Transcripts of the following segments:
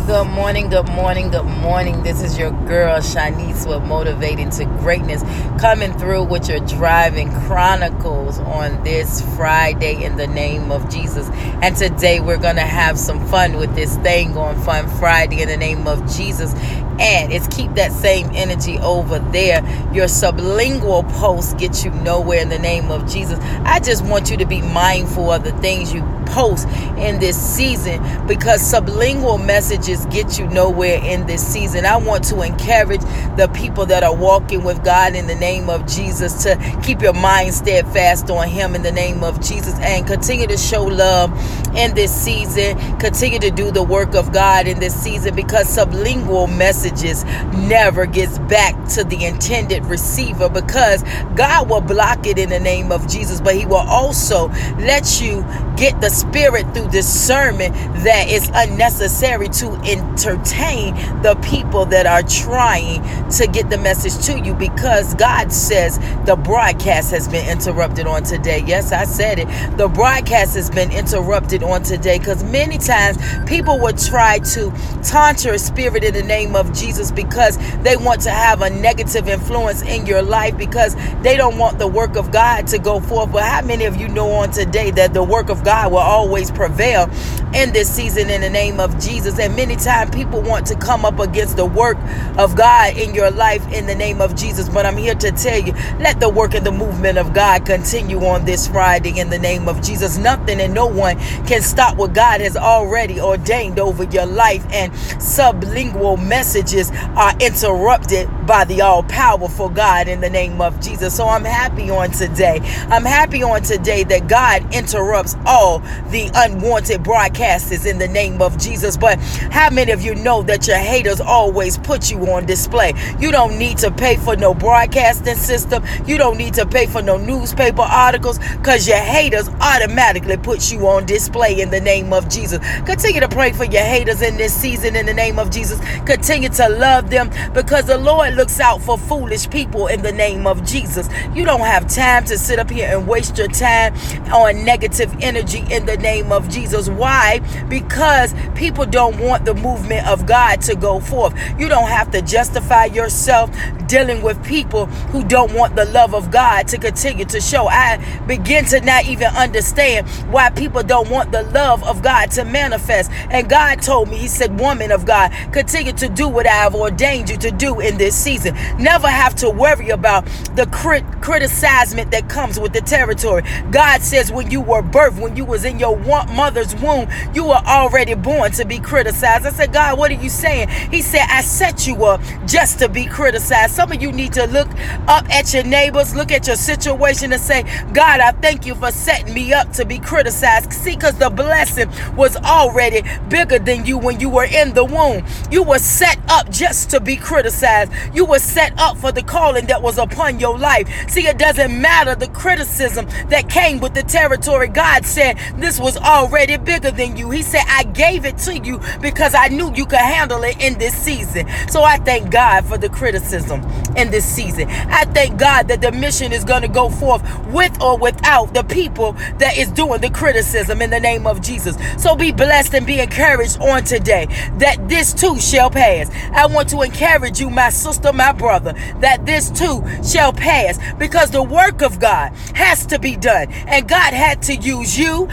Good morning, good morning, good morning. This is your girl, Shanice, with Motivating to Greatness, coming through with your Driving Chronicles on this Friday in the name of Jesus. And today we're going to have some fun with this thing on Fun Friday in the name of Jesus. And it's keep that same energy over there. Your sublingual posts get you nowhere in the name of Jesus. I just want you to be mindful of the things you post in this season, because sublingual messages get you nowhere in this season. I want to encourage the people that are walking with God in the name of Jesus to keep your mind steadfast on Him in the name of Jesus, and continue to show love in this season. Continue to do the work of God in this season, because sublingual messages never gets back to the intended receiver, because God will block it in the name of Jesus, but He will also let you get the spirit through discernment that is unnecessary to entertain the people that are trying to get the message to you, because God says the broadcast has been interrupted on today. Yes, I said it. The broadcast has been interrupted on today, because many times people will try to taunt your spirit in the name of Jesus, because they want to have a negative influence in your life, because they don't want the work of God to go forth. But how many of you know on today that the work of God will always prevail in this season in the name of Jesus? And many times people want to come up against the work of God in your life in the name of Jesus, but I'm here to tell you, let the work and the movement of God continue on this Friday in the name of Jesus. Nothing and no one can stop what God has already ordained over your life, and sublingual messages are interrupted by the all-powerful God in the name of Jesus. So I'm happy on today. I'm happy on today that God interrupts all the unwanted broadcasts in the name of Jesus. But how many of you know that your haters always put you on display? You don't need to pay for no broadcasting system. You don't need to pay for no newspaper articles, because your haters automatically put you on display in the name of Jesus. Continue to pray for your haters in this season in the name of Jesus. Continue to love them, because the Lord looks out for foolish people in the name of Jesus. You don't have time to sit up here and waste your time on negative energy in the name of Jesus. Why? Because people don't want the movement of God to go forth. You don't have to justify yourself dealing with people who don't want the love of God to continue to show. I begin to not even understand why people don't want the love of God to manifest. And God told me, He said, woman of God, continue to do what I have ordained you to do in this season. Never have to worry about the criticizement that comes with the territory. God says when you were birthed, when you was in your mother's womb, you were already born to be criticized. I said, God, what are you saying? He said, I set you up just to be criticized. Some of you need to look up at your neighbors, look at your situation and say, God, I thank you for setting me up to be criticized. See, because the blessing was already bigger than you when you were in the womb. You were set up just to be criticized. You were set up for the calling that was upon your life. See, it doesn't matter the criticism that came with the territory. God said this was already bigger than you. He said, I gave it to you because I knew you could handle it in this season. So I thank God for the criticism in this season. I thank God that the mission is going to go forth with or without the people that is doing the criticism in the name of Jesus. So be blessed and be encouraged on today that this too shall pass. I want to encourage you, my sister, my brother, that this too shall pass, because the work of God has to be done, and God had to use you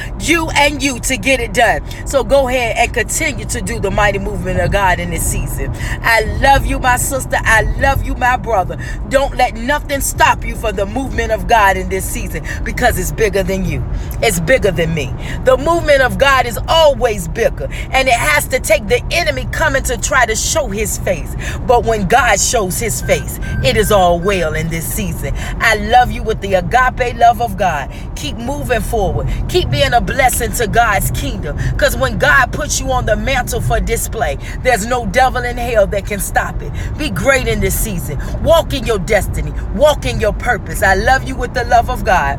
and you to get it done. So go ahead and continue to do the mighty movement of God in this season. I love you, my sister. I love you, my brother. Don't let nothing stop you from the movement of God in this season, because it's bigger than you. It's bigger than me. The movement of God is always bigger, and it has to take the enemy coming to try to show his face. But when God shows His face, it is all well in this season. I love you with the agape love of God. Keep moving forward. Keep being a blessing to God's kingdom, because when God puts you on the mantle for display, there's no devil in hell that can stop it. Be great in this season. Walk in your destiny. Walk in your purpose. I love you with the love of God.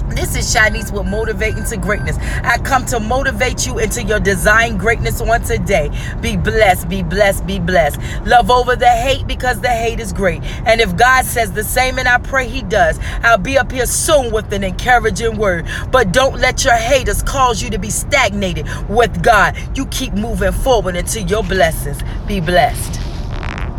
This is Shanice with Motivating to Greatness. I come to motivate you into your design greatness on today. Be blessed, be blessed, be blessed. Love over the hate because the hate is great. And if God says the same, and I pray he does, I'll be up here soon with an encouraging word. But don't let your haters cause you to be stagnated with God. You keep moving forward into your blessings. Be blessed.